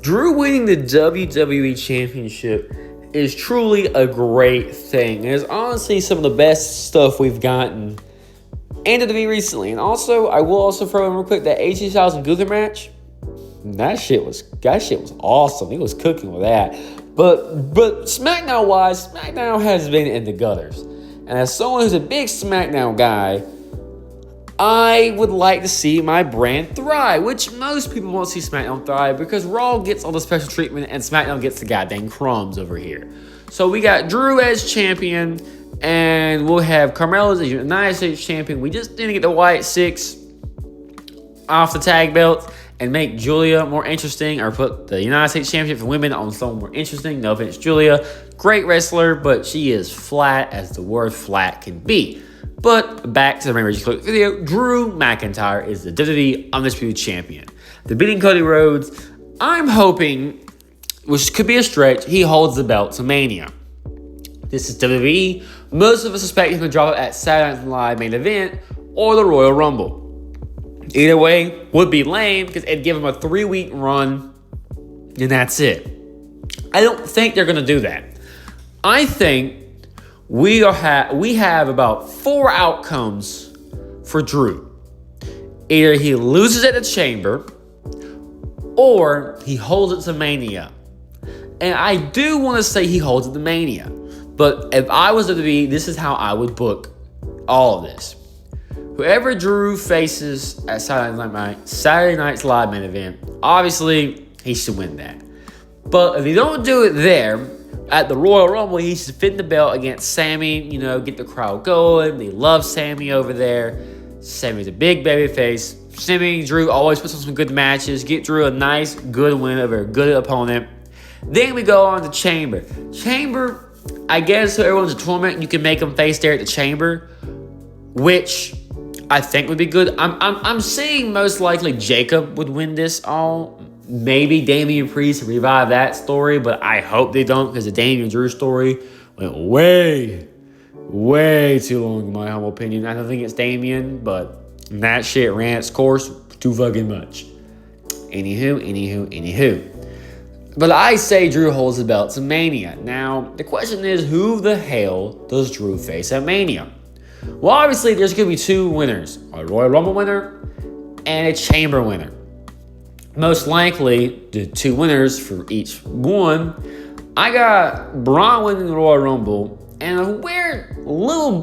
Drew winning the WWE Championship is truly a great thing. It's honestly some of the best stuff we've gotten in WWE recently. And also, I will also throw in real quick that AJ Styles and Gunther match. That shit was awesome. He was cooking with that. But SmackDown wise, SmackDown has been in the gutters. And as someone who's a big SmackDown guy, I would like to see my brand thrive, which most people won't see SmackDown thrive because Raw gets all the special treatment and SmackDown gets the goddamn crumbs over here. So we got Drew as champion, and we'll have Carmelo as the United States champion. We just need to get the White Six off the tag belts and make Julia more interesting, or put the United States Championship for women on someone more interesting. No offense, Julia. Great wrestler, but she is flat as the word flat can be. But back to the main Click video. Drew McIntyre is the WWE Undisputed Champion. The beating Cody Rhodes, I'm hoping, which could be a stretch, he holds the belt to Mania. This is WWE. Most of us suspect he's going to drop it at Saturday Night Live main event or the Royal Rumble. Either way, would be lame because it'd give him a 3-week run, and that's it. I don't think they're going to do that. I think we have about 4 outcomes for Drew. Either he loses at the Chamber, or he holds it to Mania. And I do want to say he holds it to Mania. But if I was to be, this is how I would book all of this. Whoever Drew faces at Saturday Night's Live main event, obviously he should win that. But if you don't do it there, at the Royal Rumble, he should defend the belt against Sammy, get the crowd going. They love Sammy over there. Sammy's a big baby face. Sammy, Drew always puts on some good matches. Get Drew a nice, good win over a good opponent. Then we go on to Chamber. Chamber, I guess so everyone's a tournament, you can make them face there at the Chamber, which I think would be good. I'm seeing most likely Jacob would win this all. Maybe Damian Priest to revive that story, but I hope they don't because the Damian Drew story went way too long in my humble opinion. I don't think it's Damian, but that shit ran its course too fucking much. Anywho. But I say Drew holds the belt to Mania. Now, the question is, who the hell does Drew face at Mania? Well, obviously, there's going to be 2 winners. A Royal Rumble winner and a Chamber winner. Most likely, the 2 winners for each one. I got Braun winning the Royal Rumble, and a weird little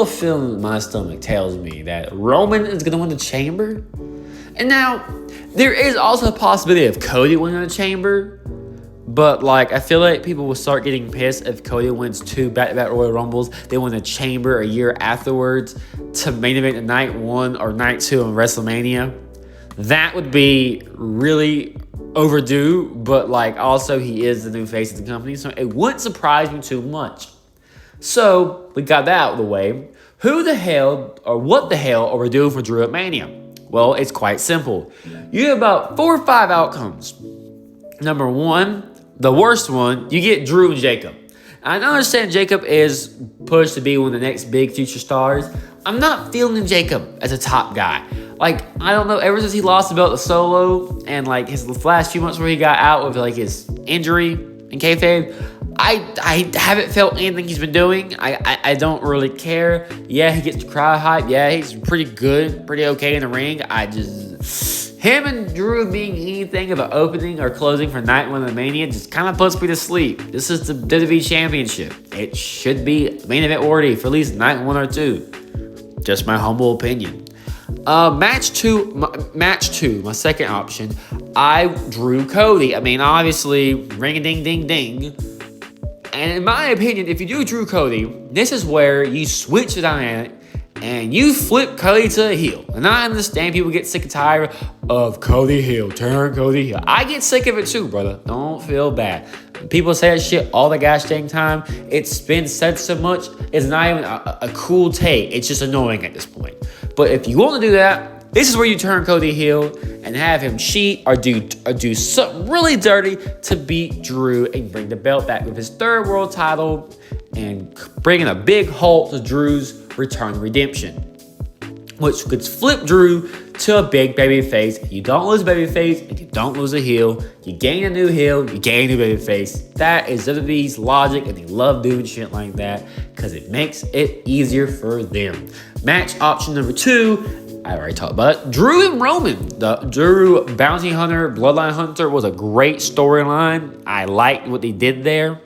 feeling in my stomach tells me that Roman is going to win the Chamber. And now, there is also a possibility of Cody winning the Chamber, but I feel like people will start getting pissed if Cody wins 2 back-to-back Royal Rumbles. They win the Chamber a year afterwards to main event at night 1 or night 2 in WrestleMania. That would be really overdue, but also he is the new face of the company, so it wouldn't surprise me too much. So we got that out of the way. Who the hell or what the hell are we doing for Drew at Mania? Well, it's quite simple. You have about 4 or 5 outcomes. Number 1, the worst one, you get Drew and Jacob. I understand Jacob is pushed to be one of the next big future stars. I'm not feeling Jacob as a top guy. I don't know, ever since he lost the belt to Solo and his last few months where he got out with his injury in kayfabe, I haven't felt anything he's been doing. I don't really care. Yeah, he gets the crowd hype. Yeah, he's pretty good, pretty okay in the ring. Him and Drew being anything of an opening or closing for night 1 of the Mania just kind of puts me to sleep. This is the WWE Championship. It should be main event worthy for at least night 1 or 2. Just my humble opinion. Match two, my second option, I drew Cody. Obviously, ring-a-ding-ding-ding. And in my opinion, if you do Drew Cody, this is where you switch the dynamic and you flip Cody to a heel. And I understand people get sick and tired of Cody heel, turn Cody heel. I get sick of it too, brother. Don't feel bad. People say that shit all the gosh dang time. It's been said so much, it's not even a cool take. It's just annoying at this point. But if you want to do that, this is where you turn Cody heel and have him cheat or do something really dirty to beat Drew and bring the belt back with his 3rd world title and bringing a big halt to Drew's return redemption, which could flip Drew to a big baby face. You don't lose a baby face and you don't lose a heel. You gain a new heel, you gain a new baby face. That is WWE's logic, and they love doing shit like that because it makes it easier for them. Match option number 2, I already talked about it. Drew and Roman. The Drew Bounty Hunter, Bloodline Hunter was a great storyline. I liked what they did there.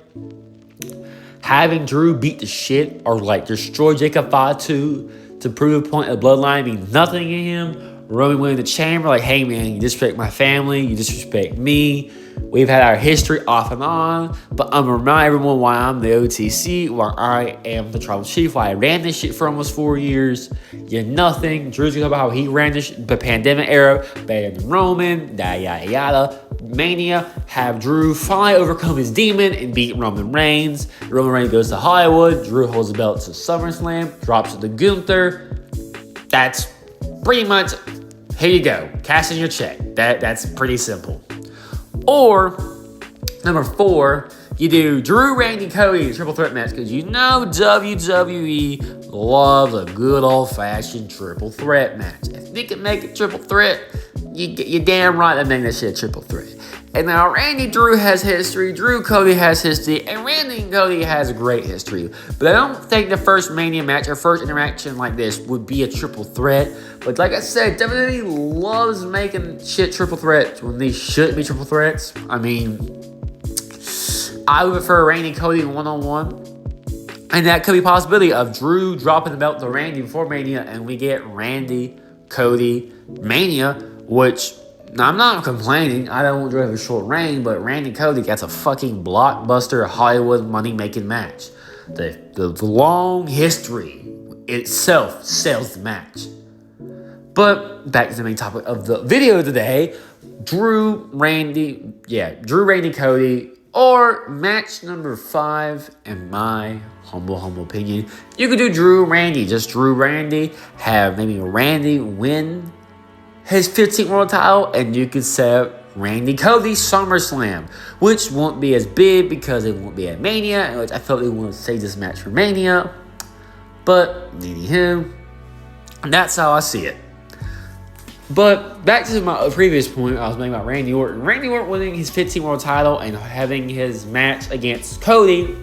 Having Drew beat the shit or like destroy Jacob Fatu to prove a point of Bloodline means nothing to him. Roman winning the chamber, like, hey man, you disrespect my family, you disrespect me. We've had our history off and on, but I'm gonna remind everyone why I'm the OTC, why I am the tribal chief, why I ran this shit for almost 4 years. You're nothing. Drew's gonna talk about how he ran the pandemic era better than Roman, yada yada. Mania, have Drew finally overcome his demon and beat Roman Reigns. Roman Reigns goes to Hollywood. Drew holds the belt to SummerSlam, drops it to Gunther. That's pretty much, here you go, cash in your check. That's pretty simple. Or, number 4, you do Drew, Randy, Cody, triple threat match, because you know WWE loves a good old-fashioned triple threat match. If they can make a triple threat, you're damn right they make that shit a triple threat. And now Randy Drew has history, Drew Cody has history, and Randy and Cody has a great history. But I don't think the first Mania match or first interaction like this would be a triple threat. But like I said, WWE loves making shit triple threats when these shouldn't be triple threats. I mean, I would prefer Randy and Cody one-on-one. And that could be a possibility of Drew dropping the belt to Randy before Mania, and we get Randy, Cody, Mania, which I'm not complaining. I don't want Drew to have a short reign, but Randy Cody gets a fucking blockbuster Hollywood money-making match. The long history itself sells the match. But back to the main topic of the video today. Drew, Randy, Cody, or match number 5, in my humble opinion. You could do Drew, Randy, just Drew, Randy. Have maybe Randy win his 15th world title, and you could set Randy Cody SummerSlam, which won't be as big because it won't be at Mania, which I felt they wanted to save this match for Mania. But anywho, that's how I see it. But back to my previous point I was making about Randy Orton. Randy Orton winning his 15th world title and having his match against Cody.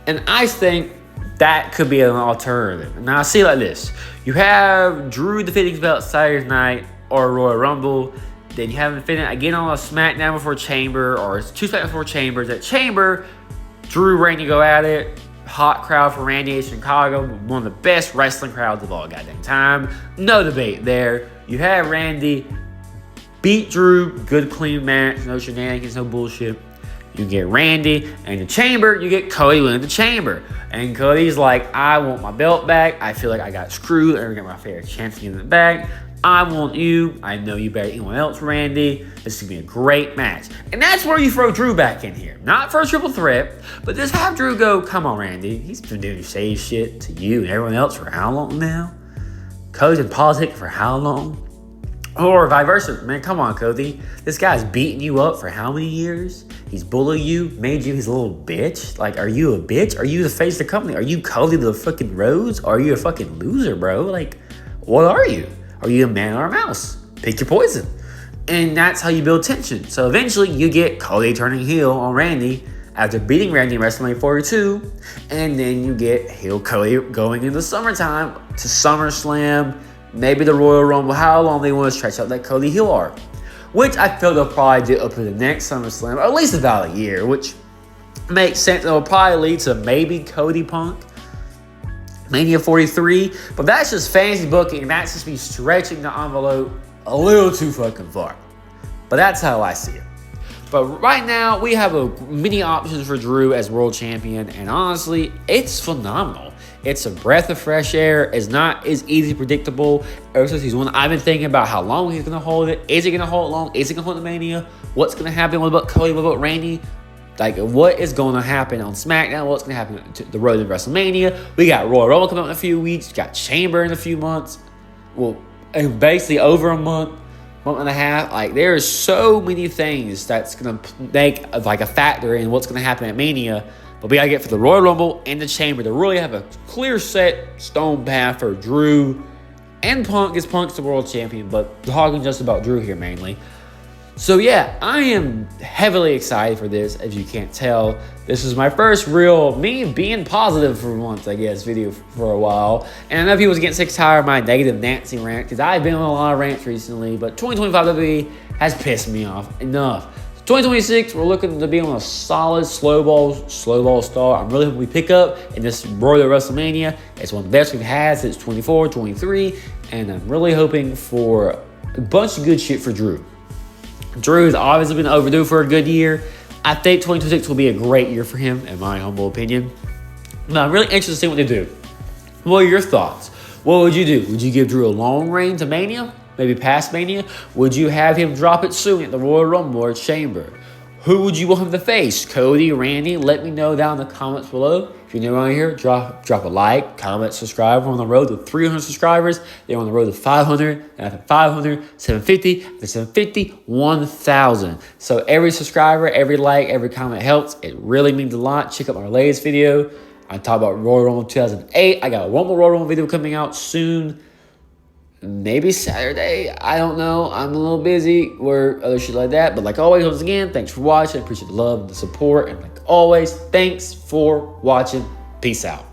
And I think that could be an alternative. Now I see it like this. You have Drew defeating his belt Saturday night or Royal Rumble. Then you have him defeating it again on a SmackDown before Chamber, or it's 2 SmackDown before Chambers. At Chamber, Drew, Randy go at it. Hot crowd for Randy in Chicago. One of the best wrestling crowds of all goddamn time. No debate there. You have Randy beat Drew. Good, clean match. No shenanigans, no bullshit. You get Randy. And the Chamber, you get Cody winning the Chamber. And Cody's like, I want my belt back. I feel like I got screwed. I didn't get my fair chance to get it back. I want you. I know you better than anyone else, Randy. This is going to be a great match. And that's where you throw Drew back in here. Not for a triple threat, but just have Drew go, come on, Randy. He's been doing shady shit to you and everyone else for how long now? Cody's in politics for how long? Or vice versa. Man, come on, Cody. This guy's beating you up for how many years? He's bullied you, made you his little bitch. Like, are you a bitch? Are you the face of the company? Are you Cody the fucking Rose? Are you a fucking loser, bro? Like, what are you? Are you a man or a mouse? Pick your poison. And that's how you build tension. So eventually you get Cody turning heel on Randy after beating Randy in WrestleMania 42. And then you get heel Cody going into summertime to SummerSlam, maybe the Royal Rumble, how long they want to stretch out that Cody heel arc. Which I feel they'll probably do up to the next SummerSlam, or at least about a year, which makes sense. It'll probably lead to maybe Cody Punk Mania 43, but that's just fantasy booking, and that's just me stretching the envelope a little too fucking far. But that's how I see it. But right now, we have many options for Drew as world champion, and honestly, it's phenomenal. It's a breath of fresh air. It's not as easy predictable. Ever since he's won, I've been thinking about how long he's going to hold it. Is he going to hold it long? Is he going to hold the Mania? What's going to happen? What about Cody? What about Randy? Like, what is going to happen on SmackDown? What's going to happen to the road to WrestleMania? We got Royal Rumble coming up in a few weeks. We got Chamber in a few months. Well, and basically over a month and a half. Like, there are so many things that's going to make like a factor in what's going to happen at Mania. But we got to get for the Royal Rumble and the Chamber to really have a clear set stone path for Drew and Punk, is Punk's the world champion, but talking just about Drew here mainly. So yeah, I am heavily excited for this, as you can't tell. This is my first real, me being positive for once, I guess, video for a while. And I know people getting sick and tired of my negative Nancy rant, because I've been on a lot of rants recently, but 2025 WWE has pissed me off enough. 2026, we're looking to be on a solid slow ball start. I'm really hoping we pick up in this road to WrestleMania. It's one of the best we've had since 24, 23, and I'm really hoping for a bunch of good shit for Drew. Drew has obviously been overdue for a good year. I think 2026 will be a great year for him, in my humble opinion. Now, I'm really interested to see what they do. What are your thoughts? What would you do? Would you give Drew a long reign to Mania? Maybe past Mania? Would you have him drop it soon at the Royal Rumble or Chamber? Who would you want him to face? Cody, Randy? Let me know down in the comments below. If you're new around here, drop a like, comment, subscribe. We're on the road to 300 subscribers. They're on the road to 500. And after 500, 750. After 750, 1,000. So every subscriber, every like, every comment helps. It really means a lot. Check out my latest video. I talk about Royal Rumble 2008. I got one more Royal Rumble video coming out soon. Maybe Saturday. I don't know. I'm a little busy or other shit like that. But like always, once again, thanks for watching. I appreciate the love, the support. And like always, thanks for watching. Peace out.